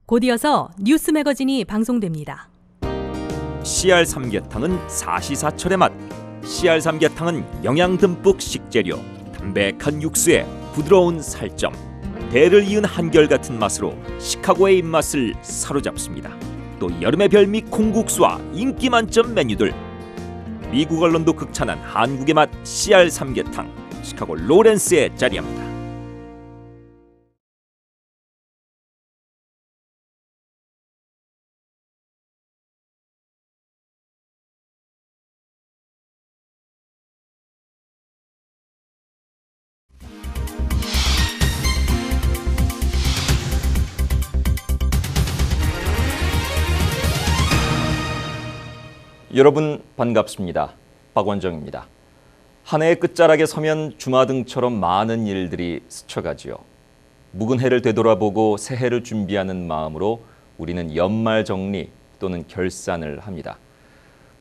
곧 이어서 뉴스 매거진이 방송됩니다. CR 삼계탕은 사시사철의 맛. CR 삼계탕은 영양 듬뿍 식재료, 담백한 육수에 부드러운 살점, 대를 이은 한결같은 맛으로 시카고의 입맛을 사로잡습니다. 또 여름의 별미 콩국수와 인기 만점 메뉴들. 미국 언론도 극찬한 한국의 맛 CR 삼계탕, 시카고 로렌스에 자리합니다. 여러분 반갑습니다. 박원정입니다. 한 해의 끝자락에 서면 주마등처럼 많은 일들이 스쳐가지요. 묵은 해를 되돌아보고 새해를 준비하는 마음으로 우리는 연말 정리 또는 결산을 합니다.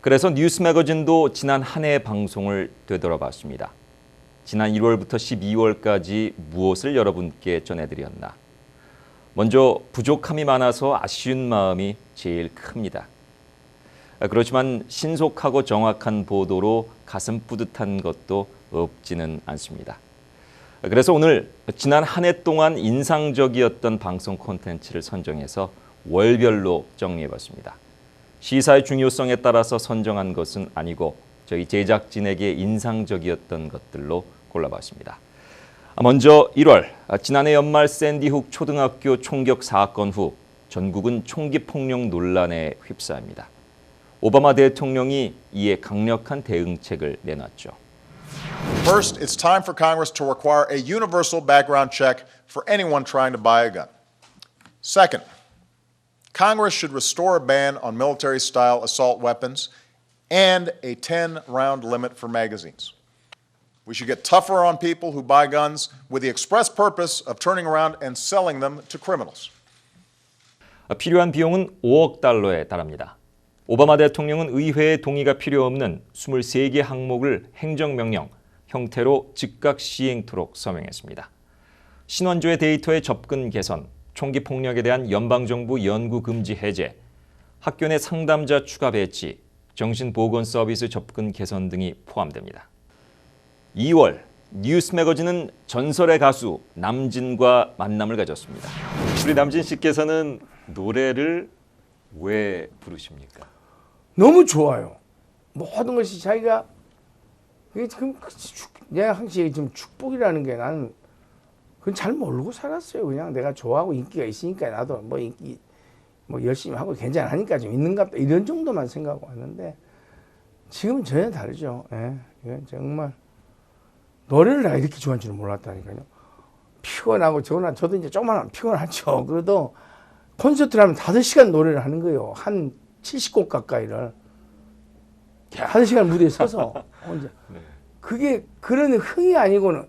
그래서 뉴스 매거진도 지난 한 해의 방송을 되돌아봤습니다. 지난 1월부터 12월까지 무엇을 여러분께 전해드렸나. 먼저 부족함이 많아서 아쉬운 마음이 제일 큽니다. 그렇지만 신속하고 정확한 보도로 가슴 뿌듯한 것도 없지는 않습니다. 그래서 오늘 지난 한 해 동안 인상적이었던 방송 콘텐츠를 선정해서 월별로 정리해봤습니다. 시사의 중요성에 따라서 선정한 것은 아니고 저희 제작진에게 인상적이었던 것들로 골라봤습니다. 먼저 1월, 지난해 연말 샌디훅 초등학교 총격 사건 후 전국은 총기 폭력 논란에 휩싸입니다. 오바마 대통령이 이에 강력한 대응책을 내놨죠. First, it's time for Congress to require a universal background check for anyone trying to buy a gun. Second, Congress should restore a ban on military-style assault weapons and a 10-round limit for magazines. We should get tougher on people who buy guns with the express purpose of turning around and selling them to criminals. 필요한 비용은 5억 달러에 달합니다. 오바마 대통령은 의회의 동의가 필요 없는 23개 항목을 행정명령 형태로 즉각 시행토록 서명했습니다. 신원조회 데이터의 접근 개선, 총기 폭력에 대한 연방정부 연구 금지 해제, 학교 내 상담자 추가 배치, 정신보건 서비스 접근 개선 등이 포함됩니다. 2월, 뉴스 매거진은 전설의 가수 남진과 만남을 가졌습니다. 우리 남진 씨께서는 노래를 왜 부르십니까? 너무 좋아요. 모든 것이 자기가 이게 지금 내가 항상 좀 축복이라는 게 나는 그건 잘 모르고 살았어요. 그냥 내가 좋아하고 인기가 있으니까 나도 뭐 인기 뭐 열심히 하고 괜찮으니까 좀 있는갑다 이런 정도만 생각하고 왔는데 지금은 전혀 다르죠. 예, 이건 정말 노래를 내가 이렇게 좋아하는 줄은 몰랐다니까요. 피곤하고 저도 이제 조금만 하면 피곤하죠. 그래도 콘서트를 하면 5시간 노래를 하는 거예요. 한 70곡 가까이를 5시간 무대에 서서 혼자. 그게 그런 흥이 아니고는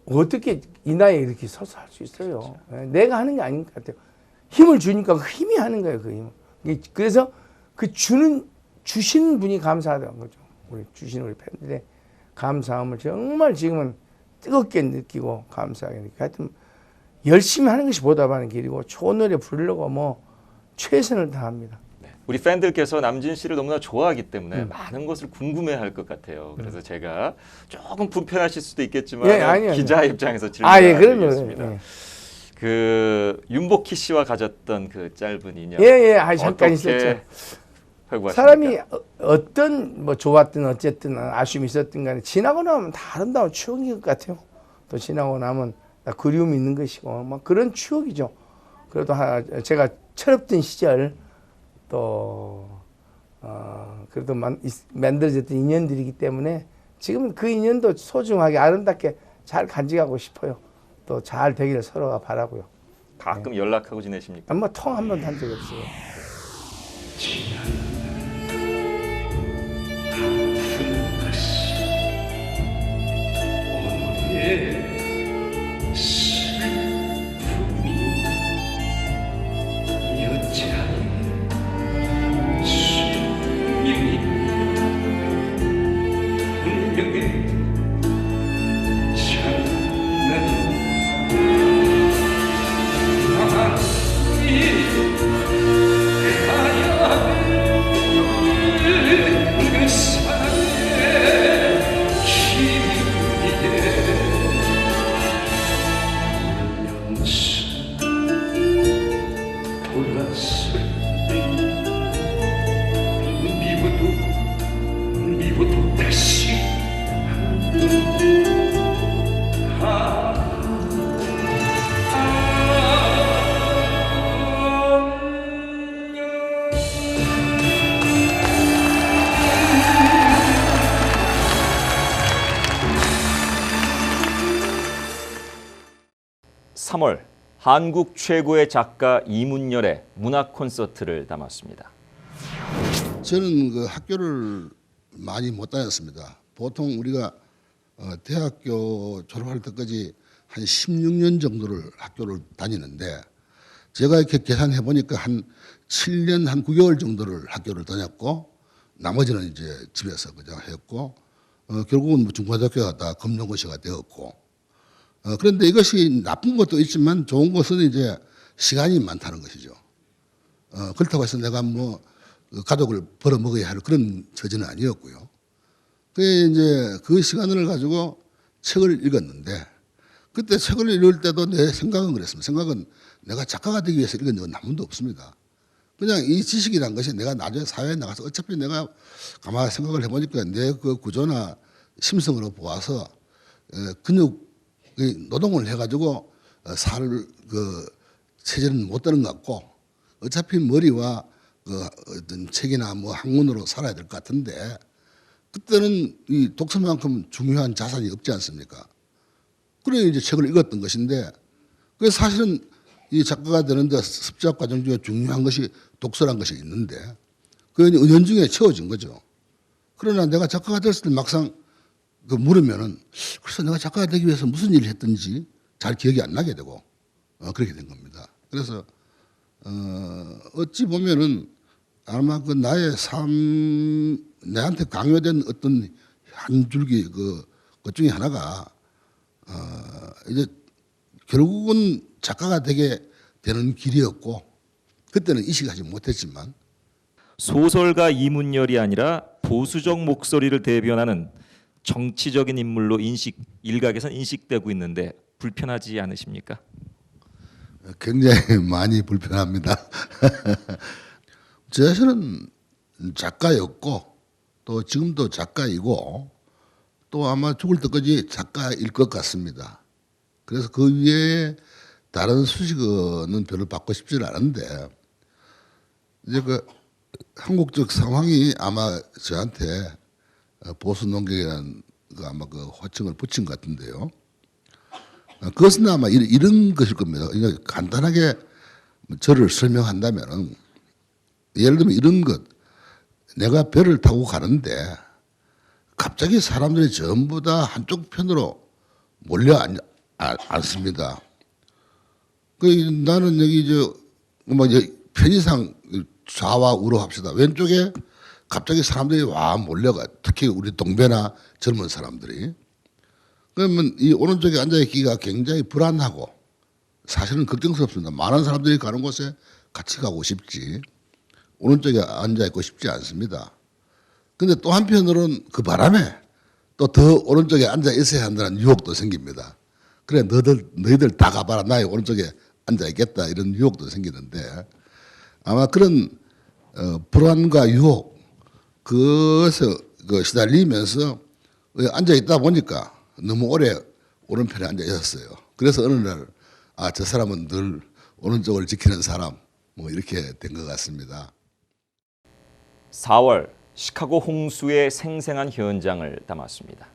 어떻게 이 나이에 이렇게 서서 할 수 있어요. 그렇죠. 내가 하는 게 아닌 것 같아요. 힘을 주니까 그 힘이 하는 거예요. 그 힘. 그래서 그 주신 분이 감사하다는 거죠. 우리 팬들의 감사함을 정말 지금은 뜨겁게 느끼고 감사하게 느끼고 하여튼 열심히 하는 것이 보답하는 길이고 좋은 노래 부르려고 뭐 최선을 다합니다. 네. 우리 팬들께서 남진 씨를 너무나 좋아하기 때문에 많은 것을 궁금해할 것 같아요. 그래서 제가 조금 불편하실 수도 있겠지만 예, 기자 입장에서 질문드리겠습니다. 예. 그 윤복희 씨와 가졌던 그 짧은 인연. 잠깐 있었죠. 회고하십니까? 사람이 어떤 뭐 좋았든 어쨌든 아쉬움이 있었든 간에 지나고 나면 다 아름다운 추억인 것 같아요. 또 지나고 나면 그리움이 있는 것이고 막 그런 추억이죠. 그래도 제가 철없던 시절 또 그래도 만들어졌던 인연들이기 때문에 지금은 그 인연도 소중하게 아름답게 잘 간직하고 싶어요. 또 잘 되기를 서로가 바라고요. 가끔 연락하고 지내십니까? 뭐 통 한 번도 한 적이 없어요. 참 돌았을 때 미워도 다시 삼월 한국 최고의 작가 이문열의 문학 콘서트를 담았습니다. 저는 그 학교를 많이 못 다녔습니다. 보통 우리가 대학교 졸업할 때까지 한 16년 정도를 학교를 다니는데 제가 이렇게 계산해 보니까 한 7년 한 9개월 정도를 학교를 다녔고 나머지는 이제 집에서 그냥 했고 결국은 뭐 중고등학교가 다 검정고시가 되었고 그런데 이것이 나쁜 것도 있지만 좋은 것은 이제 시간이 많다는 것이죠. 그렇다고 해서 내가 뭐 가족을 벌어먹어야 할 그런 처지는 아니었고요. 그 이제 그 시간을 가지고 책을 읽었는데 그때 책을 읽을 때도 내 생각은 그랬습니다. 생각은 내가 작가가 되기 위해서 읽은 적은 한 번도 없습니다. 그냥 이 지식이란 것이 내가 나중에 사회에 나가서 어차피 내가 가만히 생각을 해보니까 내 그 구조나 심성으로 보아서 근육 노동을 해가지고 살 그 체질은 못 되는 것 같고 어차피 머리와 그 어떤 책이나 뭐 학문으로 살아야 될 것 같은데 그때는 이 독서만큼 중요한 자산이 없지 않습니까? 그래 이제 책을 읽었던 것인데 그 사실은 이 작가가 되는데 습작 과정 중에 중요한 것이 독서란 것이 있는데 그게 은연중에 채워진 거죠. 그러나 내가 작가가 됐을 때 막상 그 물으면은 그래서 내가 작가가 되기 위해서 무슨 일을 했든지 잘 기억이 안 나게 되고 그렇게 된 겁니다. 그래서 어찌 보면은 아마 그 나의 삶 내한테 강요된 어떤 한 줄기 그 중에 하나가 이제 결국은 작가가 되게 되는 길이었고 그때는 인식하지 못했지만 소설가 이문열이 아니라 보수적 목소리를 대변하는 정치적인 인물로 일각에선 인식되고 있는데 불편하지 않으십니까? 굉장히 많이 불편합니다. 제 자신은 작가였고 또 지금도 작가이고 또 아마 죽을 때까지 작가일 것 같습니다. 그래서 그 위에 다른 수식어는 별로 받고 싶지는 않은데 이제 그 한국적 상황이 아마 저한테 보수 농객이라는 그 아마 그 호칭을 붙인 것 같은데요. 그것은 아마 이런 것일 겁니다. 간단하게 저를 설명한다면은 예를 들면 이런 것, 내가 배를 타고 가는데 갑자기 사람들이 전부 다 한쪽 편으로 몰려 앉습니다. 나는 여기 뭐 편의상 좌와 우로 합시다. 왼쪽에 갑자기 사람들이 와 몰려가. 특히 우리 동배나 젊은 사람들이. 그러면 이 오른쪽에 앉아있기가 굉장히 불안하고 사실은 걱정스럽습니다. 많은 사람들이 가는 곳에 같이 가고 싶지. 오른쪽에 앉아있고 싶지 않습니다. 근데 또 한편으로는 그 바람에 또 더 오른쪽에 앉아있어야 한다는 유혹도 생깁니다. 그래 너희들 다 가봐라. 나의 오른쪽에 앉아있겠다. 이런 유혹도 생기는데 아마 그런 불안과 유혹 그것에 시달리면서 앉아있다 보니까 너무 오래 오른편에 앉아 있었어요. 그래서 어느 날 저 사람은 늘 오른쪽을 지키는 사람 뭐 이렇게 된 것 같습니다. 4월 시카고 홍수의 생생한 현장을 담았습니다.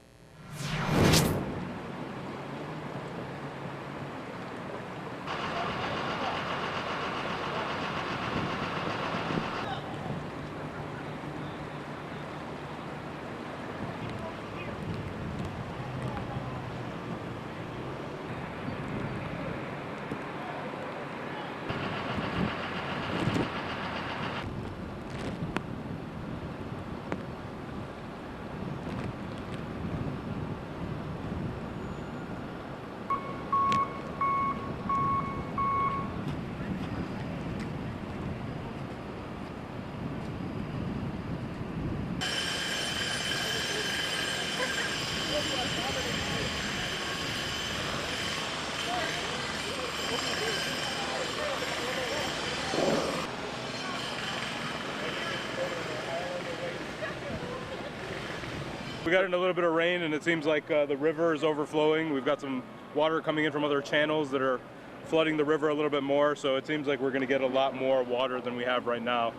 We got in a little bit of rain, and it seems like the river is overflowing. We've got some water coming in from other channels that are flooding the river a little bit more, so it seems like we're going to get a lot more water than we have right now.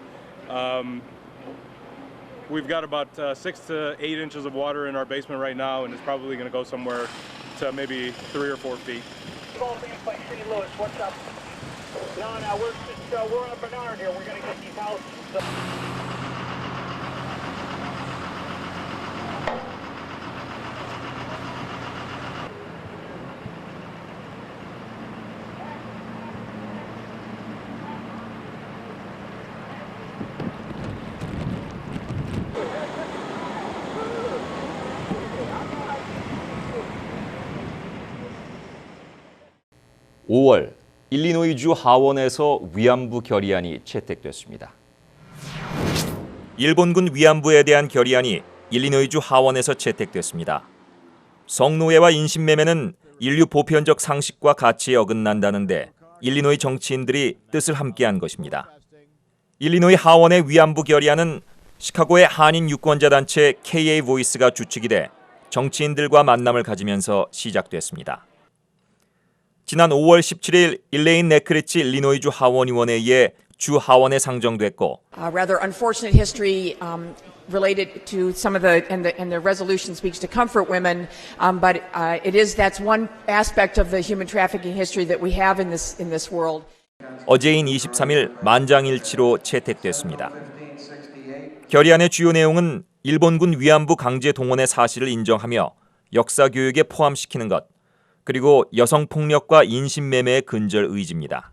We've got about 6 to 8 inches of water in our basement right now, and it's probably going to go somewhere to maybe 3 or 4 feet. St. Louis, what's up? No, we're on Bernard here. We're going to get these houses. (5월) 일리노이주 하원에서 위안부 결의안이 채택됐습니다. 일본군 위안부에 대한 결의안이 일리노이주 하원에서 채택됐습니다. 성노예와 인신매매는 인류 보편적 상식과 가치에 어긋난다는데 일리노이 정치인들이 뜻을 함께한 것입니다. 일리노이 하원의 위안부 결의안은 시카고의 한인 유권자 단체 KA 보이스가 주축이 돼 정치인들과 만남을 가지면서 시작됐습니다. 지난 5월 17일 일레인 네크리치 일리노이주 하원의원에 의해 주 하원에 상정됐고 rather unfortunate history related to some of the resolution speaks to comfort women, but that's one aspect of the human trafficking history that we have in this world. 어제인 23일 만장일치로 채택됐습니다. 결의안의 주요 내용은 일본군 위안부 강제 동원의 사실을 인정하며 역사 교육에 포함시키는 것, 그리고 여성폭력과 인신매매의 근절 의지입니다.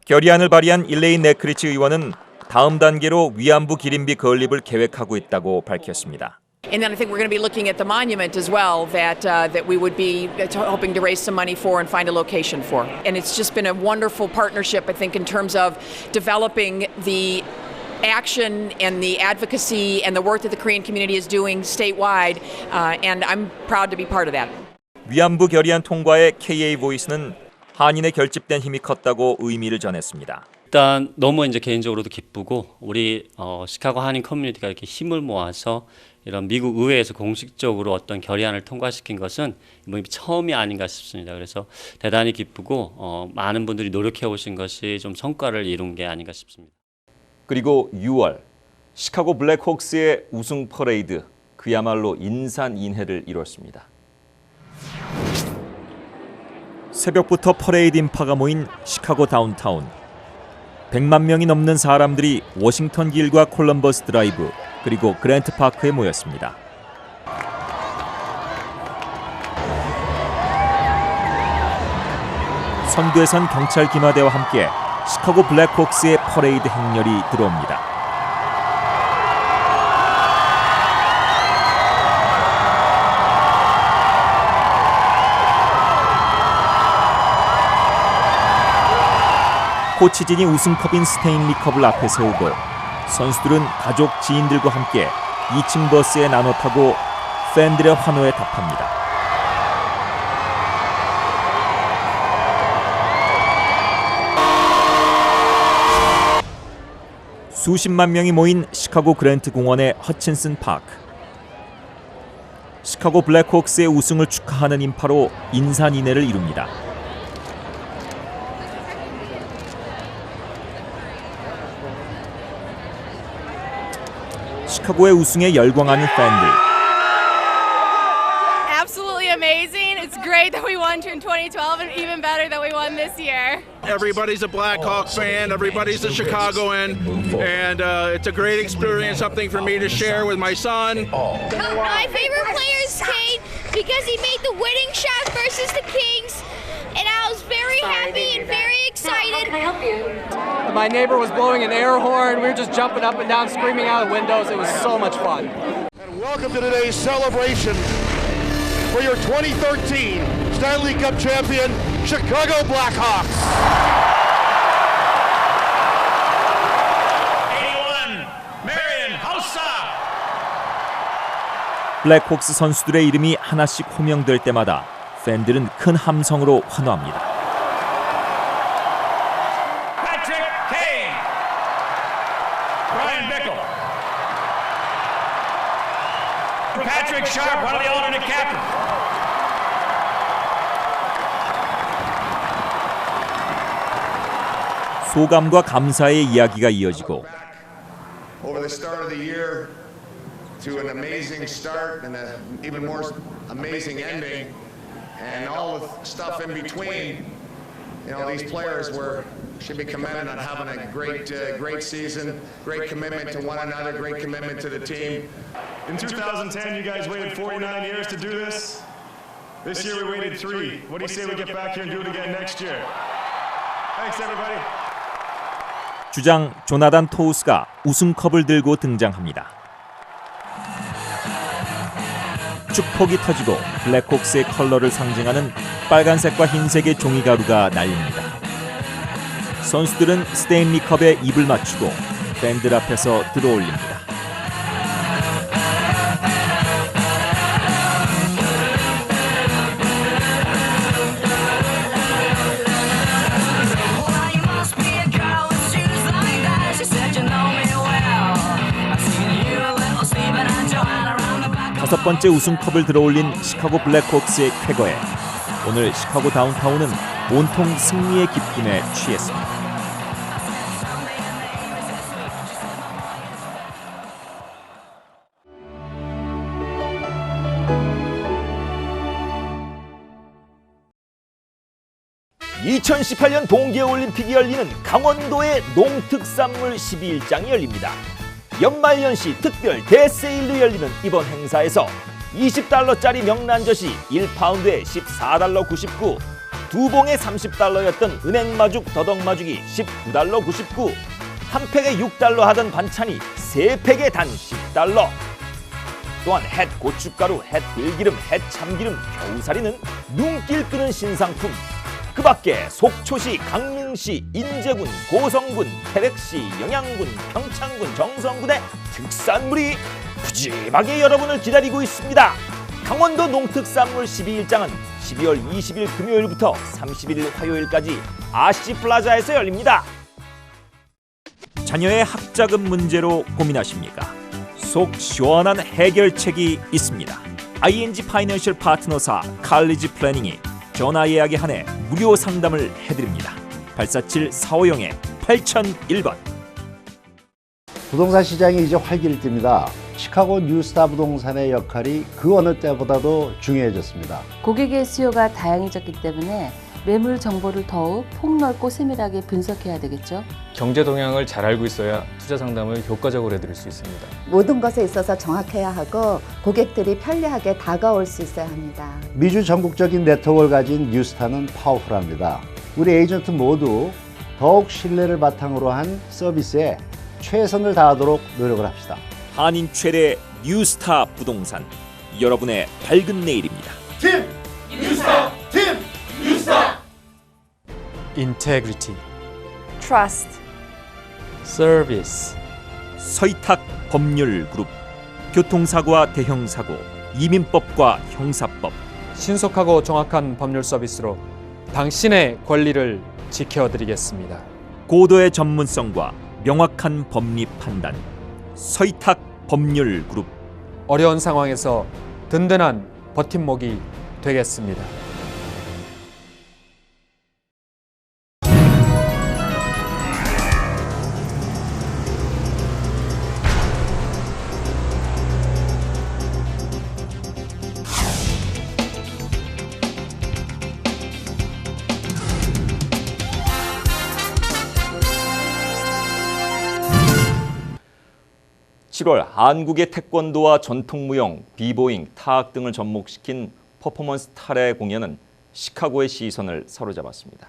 결의안을 발의한 일레인 네크리치 의원은 다음 단계로 위안부 기림비 건립을 계획하고 있다고 밝혔습니다. And then I think we're going to be looking at the monument as well that we would be hoping to raise some money for and find a location for. And it's just been a wonderful partnership, I think, in terms of developing the action and the advocacy and the work that the Korean community is doing statewide, and I'm proud to be part of that. 위안부 결의안 통과에 KA 보이스는 한인의 결집된 힘이 컸다고 의미를 전했습니다. 일단 너무 이제 개인적으로도 기쁘고 우리 시카고 한인 커뮤니티가 이렇게 힘을 모아서 이런 미국 의회에서 공식적으로 어떤 결의안을 통과시킨 것은 뭐 처음이 아닌가 싶습니다. 그래서 대단히 기쁘고 많은 분들이 노력해 오신 것이 좀 성과를 이룬 게 아닌가 싶습니다. 그리고 6월 시카고 블랙호크스의 우승 퍼레이드, 그야말로 인산인해를 이뤘습니다. 새벽부터 퍼레이드 인파가 모인 시카고 다운타운. 100만 명이 넘는 사람들이 워싱턴 길과 콜럼버스 드라이브 그리고 그랜트 파크에 모였습니다. 선두에선 경찰 기마대와 함께 시카고 블랙호크스의 퍼레이드 행렬이 들어옵니다. 코치진이 우승컵인 스테인리 컵을 앞에 세우고 선수들은 가족, 지인들과 함께 2층 버스에 나눠 타고 팬들의 환호에 답합니다. 수십만 명이 모인 시카고 그랜트 공원의 허친슨 파크. 시카고 블랙호크스의 우승을 축하하는 인파로 인산인해를 이룹니다. 시카고의 우승에 열광하는 팬들. Absolutely amazing. It's great that we won in 2012 and even better that we won this year. Everybody's a Blackhawk fan, everybody's a Chicagoan, and it's a great experience, something for me to share with my son. My favorite player is Kane because he made the winning shot versus the Kings, and I was very happy and very excited. Can I help you? My neighbor was blowing an air horn. We were just jumping up and down, screaming out of windows. It was so much fun. And welcome to today's celebration for your 2013 Stanley Cup champion, Chicago Blackhawks. 81, Marion Hossa. 블랙호크스 선수들의 이름이 하나씩 호명될 때마다 팬들은 큰 함성으로 환호합니다. Patrick Kane. Brian Bickle. Patrick Sharp, one of the alternate captains. 소감과 감사의 이야기가 이어지고 Over the start of the year to an amazing start and an even more amazing ending and all the stuff in between. You know, these players should be commended on having a great season, great commitment to one another, great commitment to the team. In 2010, you guys waited 49 years to do this. This year we waited 3. What do you say we get back here and do it again next year? Thanks, everybody. 주장 조나단 토우스가 우승컵을 들고 등장합니다. 축폭이 터지고 블랙호크스의 컬러를 상징하는 빨간색과 흰색의 종이가루가 날립니다. 선수들은 스테인리컵에 입을 맞추고 팬들 앞에서 들어올립니다. 첫 번째 우승컵을 들어올린 시카고 블랙호크스의 쾌거에 오늘 시카고 다운타운은 온통 승리의 기쁨에 취했습니다. (2018년) 동계올림픽이 열리는 강원도의 농특산물 12일장이 열립니다. 연말연시 특별 대세일로 열리는 이번 행사에서 $20짜리 명란젓이 1파운드에 $14.99, 두 봉에 $30였던 은행마죽 더덕마죽이 $19.99, 한 팩에 $6 하던 반찬이 세 팩에 단 $10. 또한 햇 고춧가루, 햇 들기름, 햇 참기름, 겨우살이는 눈길 끄는 신상품. 그 밖에 속초시, 강릉시, 인제군, 고성군, 태백시, 영양군, 평창군, 정선군의 특산물이 푸짐하게 여러분을 기다리고 있습니다. 강원도 농특산물 12일장은 12월 20일 금요일부터 31일 화요일까지 아시플라자에서 열립니다. 자녀의 학자금 문제로 고민하십니까? 속 시원한 해결책이 있습니다. ING 파이낸셜 파트너사 칼리지 플래닝이 전화 예약에 한해 무료 상담을 해드립니다. 847-450-8001번. 부동산 시장이 이제 활기를 띱니다. 시카고 뉴스타 부동산의 역할이 그 어느 때보다도 중요해졌습니다. 고객의 수요가 다양해졌기 때문에 매물 정보를 더욱 폭넓고 세밀하게 분석해야 되겠죠. 경제 동향을 잘 알고 있어야 투자 상담을 효과적으로 해드릴 수 있습니다. 모든 것에 있어서 정확해야 하고 고객들이 편리하게 다가올 수 있어야 합니다. 미주 전국적인 네트워크를 가진 뉴스타는 파워풀합니다. 우리 에이전트 모두 더욱 신뢰를 바탕으로 한 서비스에 최선을 다하도록 노력을 합시다. 한인 최대 뉴스타 부동산, 여러분의 밝은 내일입니다. 팀 뉴스타! 팀 뉴스타! Integrity, Trust, Service. 서희탁 법률그룹. 교통사고와 대형사고, 이민법과 형사법. 신속하고 정확한 법률 서비스로 당신의 권리를 지켜드리겠습니다. 고도의 전문성과 명확한 법리 판단. 서희탁 법률그룹. 어려운 상황에서 든든한 버팀목이 되겠습니다. (7월) 한국의 태권도와 전통무용, 비보잉, 타악 등을 접목시킨 퍼포먼스 탈의 공연은 시카고의 시선을 사로잡았습니다.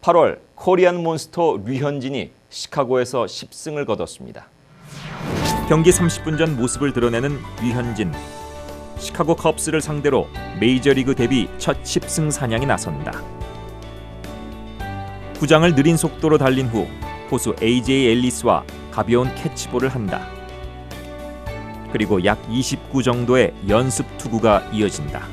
(8월) 코리안 몬스터 류현진이 시카고에서 10승을 거뒀습니다. 경기 30분 전 모습을 드러내는 류현진. 시카고 컵스를 상대로 메이저리그 데뷔 첫 10승 사냥에 나선다. 구장을 느린 속도로 달린 후 포수 AJ 앨리스와 가벼운 캐치볼을 한다. 그리고 약 29 정도의 연습 투구가 이어진다.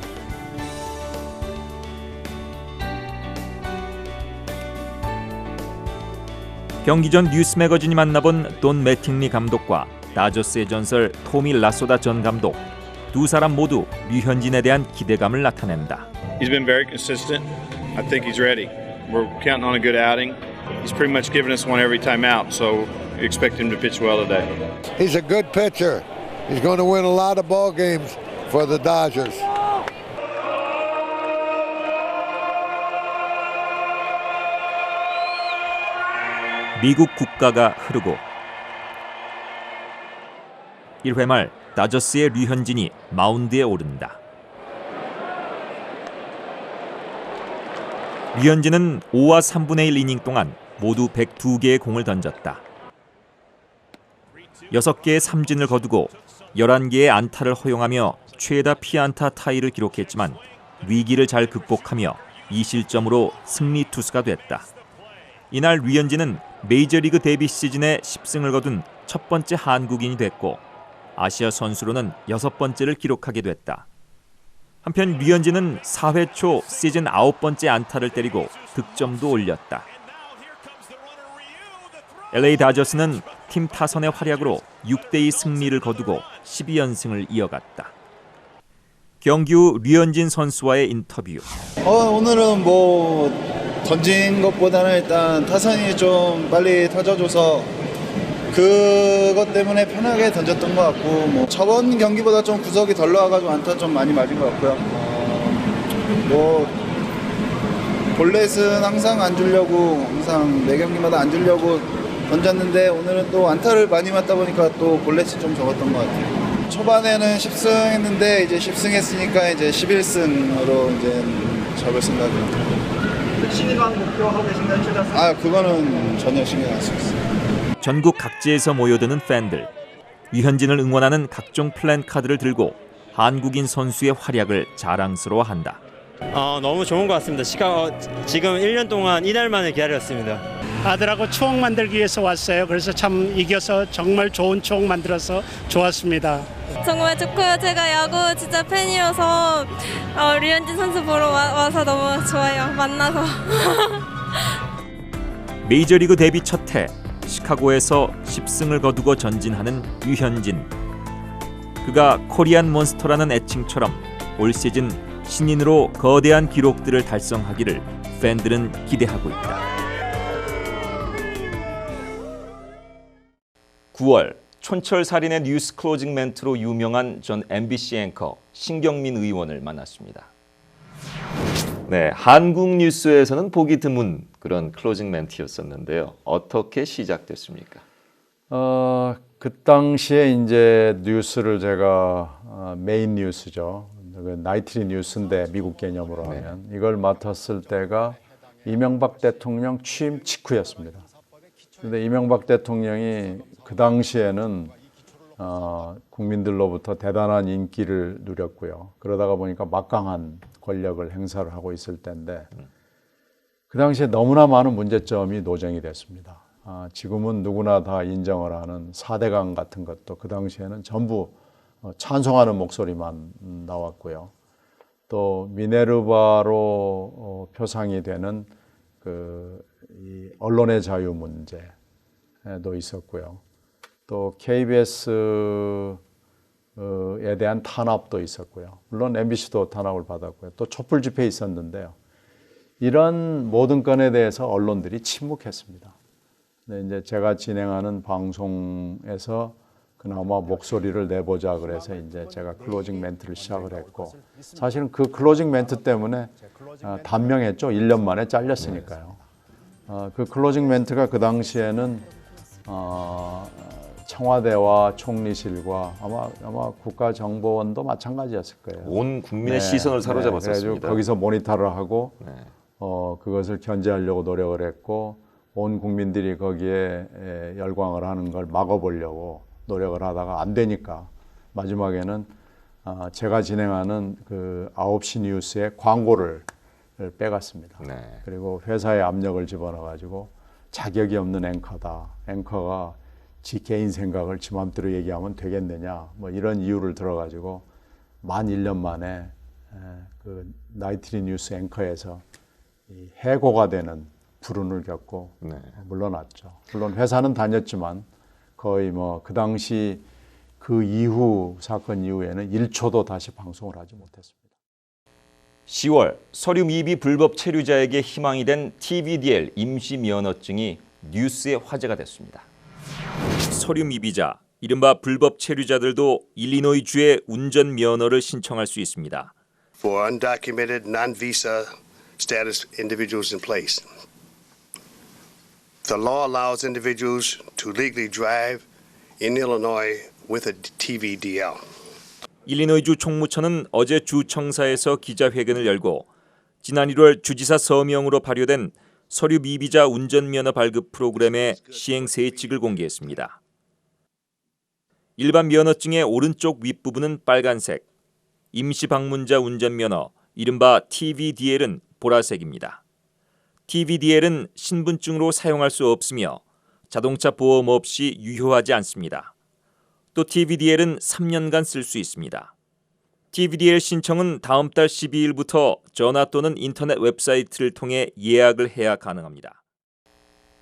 경기 전 뉴스 매거진이 만나본 돈 매팅리 감독과 다저스의 전설 토미 라소다 전 감독. 두 사람 모두 류현진에 대한 기대감을 나타낸다. He's been very consistent. I think he's ready. We're counting on a good outing. He's pretty much given us one every time out, so we expect him to pitch well today. He's a good pitcher. He's going to win a lot of ball games for the Dodgers. 미국 국가가 흐르고 1회 말 다저스의 류현진이 마운드에 오른다. 류현진은 5와 3분의 1 이닝 동안 모두 102개의 공을 던졌다. 6개의 삼진을 거두고 11개의 안타를 허용하며 최다 피안타 타이를 기록했지만 위기를 잘 극복하며 2실점으로 승리 투수가 됐다. 이날 류현진은 메이저리그 데뷔 시즌에 10승을 거둔 첫 번째 한국인이 됐고 아시아 선수로는 6번째를 기록하게 됐다. 한편 류현진은 4회 초 시즌 9번째 안타를 때리고 득점도 올렸다. LA 다저스는 팀 타선의 활약으로 6대2 승리를 거두고 12연승을 이어갔다. 경기 후 류현진 선수와의 인터뷰. 오늘은 뭐 던진 것보다는 일단 타선이 좀 빨리 터져줘서 그것 때문에 편하게 던졌던 것 같고, 뭐 저번 경기보다 좀 구석이 덜 나와가지고 안타 좀 많이 맞은 것 같고요. 뭐 볼넷은 항상 안 주려고, 항상 매 경기마다 안 주려고 던졌는데 오늘은 또 안타를 많이 맞다 보니까 또 볼넷이 좀 적었던 것 같아요. 초반에는 10승 했는데 이제 10승 했으니까 이제 11승으로 이제 잡을 생각입니다. 신인왕 목표하고 계신가요? 그거는 전혀 신경 안 쓰고 있어요. 전국 각지에서 모여드는 팬들. 류현진을 응원하는 각종 플랜카드를 들고 한국인 선수의 활약을 자랑스러워한다. 너무 좋은 것 같습니다. 시카고 지금 1년 동안 이날 만에 기다렸습니다. 아들하고 추억 만들기 위해서 왔어요. 그래서 참 이겨서 정말 좋은 추억 만들어서 좋았습니다. 정말 좋고요. 제가 야구 진짜 팬이어서 류현진 선수 보러 와서 너무 좋아요. 만나서. 메이저리그 데뷔 첫 해 시카고에서 10승을 거두고 전진하는 류현진. 그가 코리안 몬스터라는 애칭처럼 올 시즌 신인으로 거대한 기록들을 달성하기를 팬들은 기대하고 있다. 9월 촌철살인의 뉴스 클로징 멘트로 유명한 전 MBC 앵커 신경민 의원을 만났습니다. 네, 한국 뉴스에서는 보기 드문 그런 클로징 멘트였었는데요. 어떻게 시작됐습니까? 그 당시에 이제 뉴스를 제가 메인 뉴스죠. 나이트리 뉴스인데 미국 개념으로 하면 이걸 맡았을 때가 이명박 대통령 취임 직후였습니다. 그런데 이명박 대통령이 그 당시에는 국민들로부터 대단한 인기를 누렸고요. 그러다가 보니까 막강한 권력을 행사를 하고 있을 때인데 그 당시에 너무나 많은 문제점이 노정이 됐습니다. 지금은 누구나 다 인정을 하는 4대강 같은 것도 그 당시에는 전부 찬송하는 목소리만 나왔고요. 또 미네르바로 표상이 되는 이 언론의 자유 문제도 있었고요. 또 KBS에 대한 탄압도 있었고요. 물론 MBC도 탄압을 받았고요. 또 촛불 집회 있었는데요. 이런 모든 건에 대해서 언론들이 침묵했습니다. 근데 이제 제가 진행하는 방송에서 그나마 목소리를 내보자 그래서 이제 제가 클로징 멘트를 시작을 했고 사실은 그 클로징 멘트 때문에 단명했죠. 1년 만에 잘렸으니까요. 그 클로징 멘트가 그 당시에는 청와대와 총리실과 아마 국가정보원도 마찬가지였을 거예요. 온 국민의 시선을 사로잡았었습니다. 그래가지고 거기서 모니터를 하고 그것을 견제하려고 노력을 했고 온 국민들이 거기에 열광을 하는 걸 막아보려고 노력을 하다가 안 되니까 마지막에는 제가 진행하는 그 9시 뉴스에 광고를 빼갔습니다. 그리고 회사에 압력을 집어넣어가지고 자격이 없는 앵커다. 앵커가 지 개인 생각을 지 맘대로 얘기하면 되겠느냐. 뭐 이런 이유를 들어가지고 만 1년 만에 그 나이트리 뉴스 앵커에서 이 해고가 되는 불운을 겪고 물러났죠. 물론 회사는 다녔지만 거의 뭐 그 당시 그 이후 사건 이후에는 1초도 다시 방송을 하지 못했습니다. 10월 서류 미비 불법 체류자에게 희망이 된 TVDL 임시 면허증이 뉴스의 화제가 됐습니다. 서류 미비자, 이른바 불법 체류자들도 일리노이주에 운전 면허를 신청할 수 있습니다. For undocumented, non-visa status individuals in place. The law allows individuals to legally drive in Illinois with a TVDL. 일리노이주 총무처는 어제 주청사에서 기자회견을 열고 지난 1월 주지사 서명으로 발효된 서류 미비자 운전면허 발급 프로그램의 시행세칙을 공개했습니다. 일반 면허증의 오른쪽 윗부분은 빨간색, 임시방문자 운전면허, 이른바 TVDL은 보라색입니다. TVDL은 신분증으로 사용할 수 없으며 자동차 보험 없이 유효하지 않습니다. 또 TVDL은 3년간 쓸 수 있습니다. TVDL 신청은 다음 달 12일부터 전화 또는 인터넷 웹사이트를 통해 예약을 해야 가능합니다.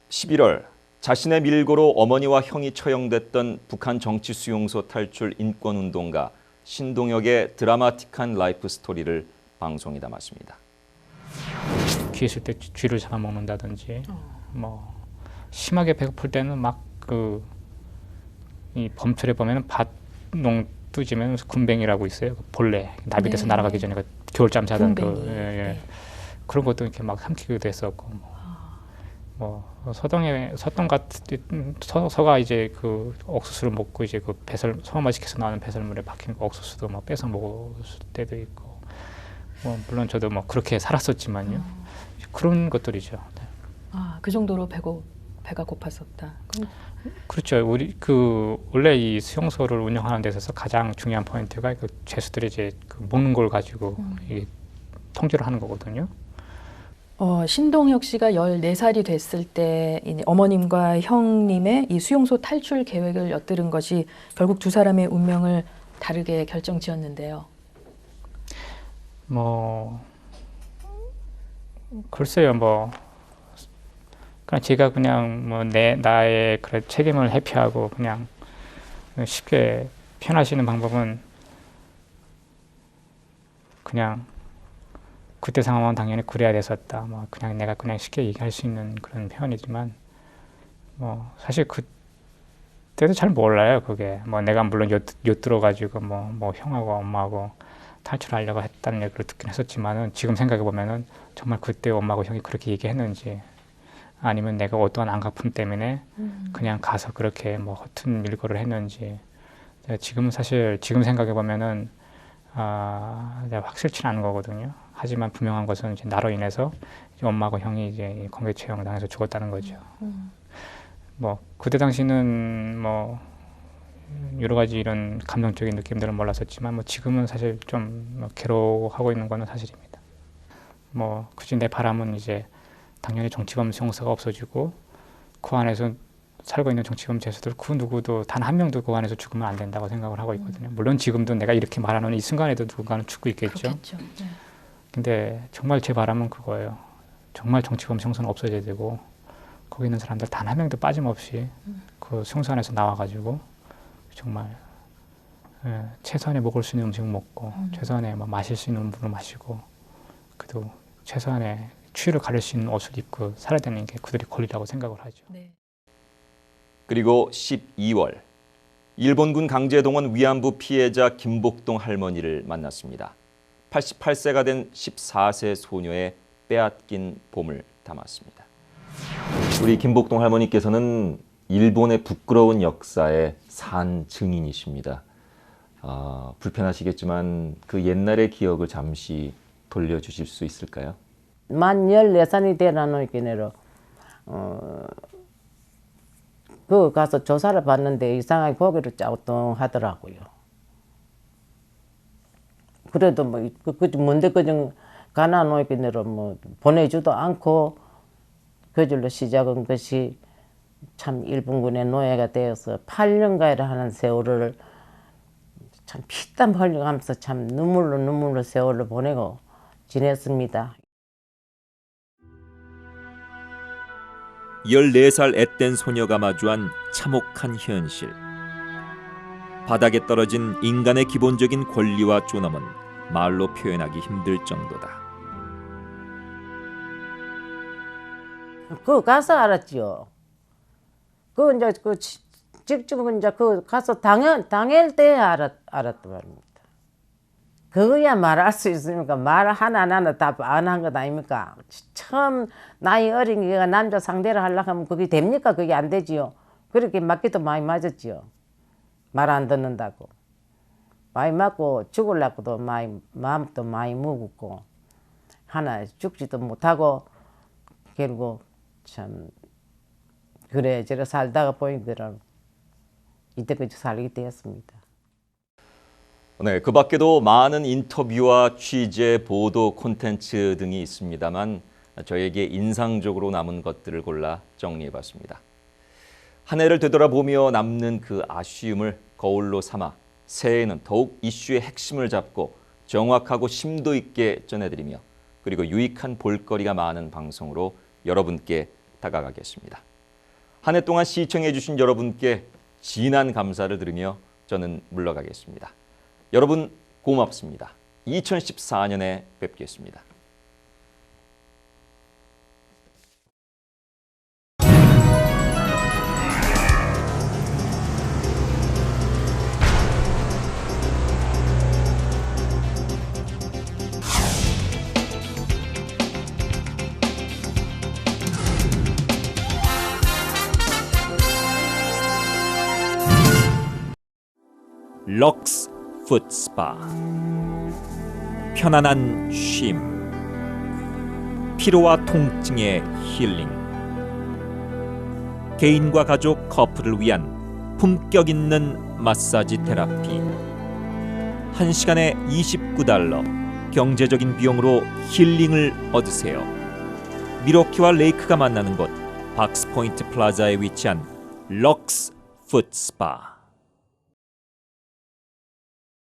11월 자신의 밀고로 어머니와 형이 처형됐던 북한 정치수용소 탈출 인권운동가 신동혁의 드라마틱한 라이프 스토리를 방송에 담았습니다. 귀 있을 때 쥐를 잡아먹는다든지 뭐 심하게 배고플 때는 막 이 범철에 보면은 밭농 뚜지면 군뱅이라고 있어요. 벌레 나비돼서 날아가기 전에 겨울잠 자던 그런 것도 이렇게 막 삼키기도 했었고 서가 이제 그 옥수수를 먹고 이제 그 소화시켜서 나오는 배설물에 박힌 옥수수도 막 뺏어 먹을 때도 있고 물론 저도 뭐 그렇게 살았었지만요. 그런 것들이죠. 그 정도로 배가 고팠었다. 그렇죠. 원래 이 수용소를 운영하는 데 있어서 가장 중요한 포인트가 그 죄수들이 이제 먹는 걸 가지고 통제를 하는 거거든요. 신동혁 씨가 14살이 됐을 때 어머님과 형님의 이 수용소 탈출 계획을 엿들은 것이 결국 두 사람의 운명을 다르게 결정지었는데요. 글쎄요, 그냥 제가 나의 책임을 회피하고 그냥 쉽게 표현하시는 방법은 그냥 그때 상황은 당연히 그래야 됐었다. 그냥 내가 그냥 쉽게 얘기할 수 있는 그런 표현이지만 사실 그때도 잘 몰라요. 그게 내가 물론 엿들어가지고 형하고 엄마하고 탈출하려고 했다는 얘기를 듣긴 했었지만은 지금 생각해 보면은 정말 그때 엄마하고 형이 그렇게 얘기했는지 아니면 내가 어떠한 안갚음 때문에 그냥 가서 그렇게 뭐 허튼 일거를 했는지. 지금은 사실 지금 생각해 보면은 내가 확실치 않은 거거든요. 하지만 분명한 것은 이제 나로 인해서 이제 엄마하고 형이 이제 공개체형을 당해서 죽었다는 거죠. 뭐 그때 당시는 뭐 여러 가지 이런 감정적인 느낌들을 몰랐었지만 뭐 지금은 사실 좀 괴로워하고 있는 거는 사실입니다. 뭐 굳이 내 바람은 이제 당연히 정치범 형사가 없어지고 그 안에서 살고 있는 정치범 죄수들 그 누구도 단 한 명도 그 안에서 죽으면 안 된다고 생각을 하고 있거든요. 물론 지금도 내가 이렇게 말하는 이 순간에도 누군가는 죽고 있겠죠. 그렇겠죠. 네. 근데 정말 제 바람은 그거예요. 정말 정치범 형사는 없어져야 되고 거기 있는 사람들 단 한 명도 빠짐없이 그 형사 안에서 나와가지고 정말 최소한의 먹을 수 있는 음식 먹고 최소한의 뭐 마실 수 있는 물을 마시고 그래도 최소한의 추위를 가릴 수 있는 옷을 입고 살아야 되는 게 그들의 권리라고 생각을 하죠. 네. 그리고 12월 일본군 강제동원 위안부 피해자 김복동 할머니를 만났습니다. 88세가 된 14세 소녀의 빼앗긴 봄을 담았습니다. 우리 김복동 할머니께서는 일본의 부끄러운 역사의 산 증인이십니다. 불편하시겠지만 그 옛날의 기억을 잠시 돌려주실 수 있을까요? 만 14살이 되라는 게내로 그 가서 조사를 받는데 이상하게 고개를 갸우뚱하더라고요. 그래도 뭐 뭔데 그정 가난하게내로 뭐 보내주도 않고 그절로 시작한 것이 참 일본군의 노예가 되어서 8년가량 하는 세월을 참 피땀 흘려가면서 참 눈물로 세월을 보내고 지냈습니다. 14살 앳된 소녀가 마주한 참혹한 현실. 바닥에 떨어진 인간의 기본적인 권리와 존엄은 말로 표현하기 힘들 정도다. 그거 가서 알았지요. 그 이제 직접 이제 그 가서 당할 때 알았단 말입니다. 그거야 말할 수 있으니까 말 하나 다 안 한 것 아닙니까? 처음 나이 어린 게가 남자 상대를 하려고 하면 그게 됩니까? 그게 안 되지요. 그렇게 맞기도 많이 맞았지요. 말 안 듣는다고. 많이 맞고 죽으려고도 마음도 많이 무겁고 하나 죽지도 못하고 결국 참 그래 저래 살다가 보니까 이때까지 살게 되었습니다. 네, 그 밖에도 많은 인터뷰와 취재, 보도, 콘텐츠 등이 있습니다만 저에게 인상적으로 남은 것들을 골라 정리해봤습니다. 한 해를 되돌아보며 남는 그 아쉬움을 거울로 삼아 새해에는 더욱 이슈의 핵심을 잡고 정확하고 심도 있게 전해드리며 그리고 유익한 볼거리가 많은 방송으로 여러분께 다가가겠습니다. 한 해 동안 시청해 주신 여러분께 진한 감사를 드리며 저는 물러가겠습니다. 여러분 고맙습니다. 2014년에 뵙겠습니다. 럭스 풋스파. 편안한 쉼, 피로와 통증의 힐링, 개인과 가족, 커플을 위한 품격 있는 마사지 테라피. 1시간에 $29, 경제적인 비용으로 힐링을 얻으세요. 미러키와 레이크가 만나는 곳 박스포인트 플라자에 위치한 럭스 풋스파.